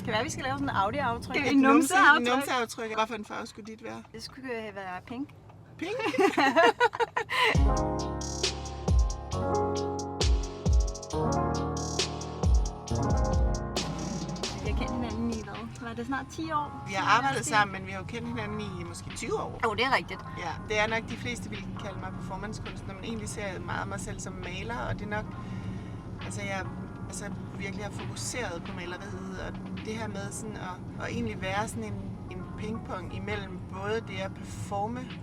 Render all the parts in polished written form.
kan være, vi skal lave sådan en Audi-aftryk. Et numseaftryk. Hvad for en farve skulle dit være? Det skulle være pink. Pink? Vi har kendt hinanden i hvad? Var det snart 10 år? Vi har arbejdet sammen, men vi har jo kendt hinanden i måske 20 år. Jo, det er rigtigt. Ja, det er nok de fleste, vil kalde mig performancekunstner, men egentlig ser jeg meget mig selv som maler, og det er nok, altså jeg virkelig har fokuseret på maleriet, og det her med sådan at egentlig være sådan en pingpong imellem både det at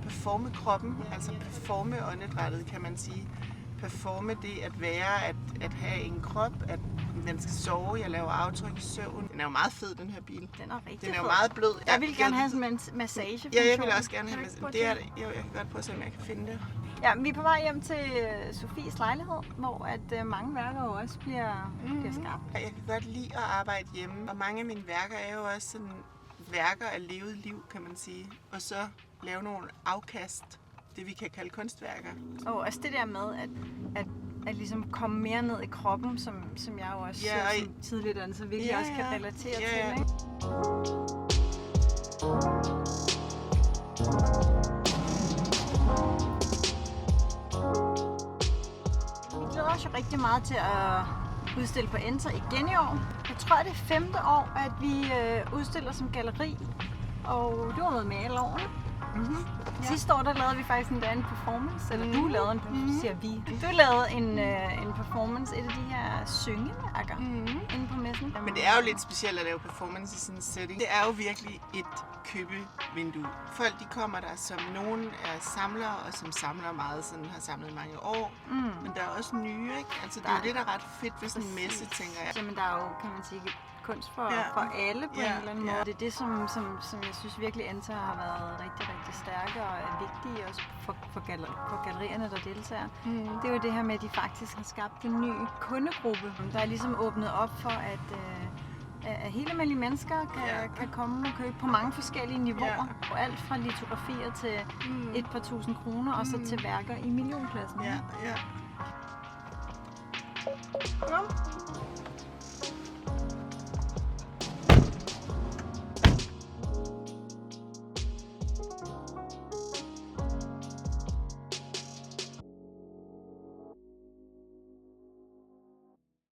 performe kroppen, altså performe åndedrættet, kan man sige. Performe det at være, at have en krop, at den skal sove, jeg laver aftryk i søvn. Den er jo meget fed, den her bil. Den er rigtig Den er fed. jo meget blød. Jeg vil gerne have sådan en massage. Ja, jeg vil også gerne have massage. Det er det. Jo, jeg kan godt prøve at se, om jeg kan finde det. Ja, vi er på vej hjem til Sofies lejlighed, hvor at mange værker jo også bliver skabt. Jeg kan godt lide at arbejde hjemme, og mange af mine værker er jo også sådan værker af levet liv, kan man sige. Og så lave nogle afkast, det vi kan kalde kunstværker. Og også det der med at ligesom komme mere ned i kroppen, som jeg jo også som tidligere danser virkelig også kan relatere til. Ikke? Vi glæder os jo rigtig meget til at udstille på Enter igen i år. Jeg tror, det er 5. år, at vi udstiller som galleri, og du har været med alle årene. Mm-hmm. Ja. Sidste år, der lavede vi faktisk en performance, eller du lavede siger vi. Du lavede en performance, et af de her syngeværker inde på messen. Men det er jo lidt specielt at lave performance i sådan en setting. Det er jo virkelig et købevindue. Folk, de kommer der, som nogen er samlere, og som samler meget, sådan har samlet mange år. Men der er også nye, ikke? Altså det er jo det, der er ret fedt ved sådan en messe, tænker jeg. Jamen der er jo, kan man sige, kunst for alle på en eller anden måde. Det er det, som jeg synes virkelig Enter har været rigtig, rigtig stærke og er vigtige også for gallerierne, der deltager. Det er jo det her med, at de faktisk har skabt en ny kundegruppe, der er ligesom åbnet op for, at hele almindelige mennesker kan komme og købe på mange forskellige niveauer. Og alt fra litografier til et par tusind kroner, og så til værker i millionklassen. Ja. Ja.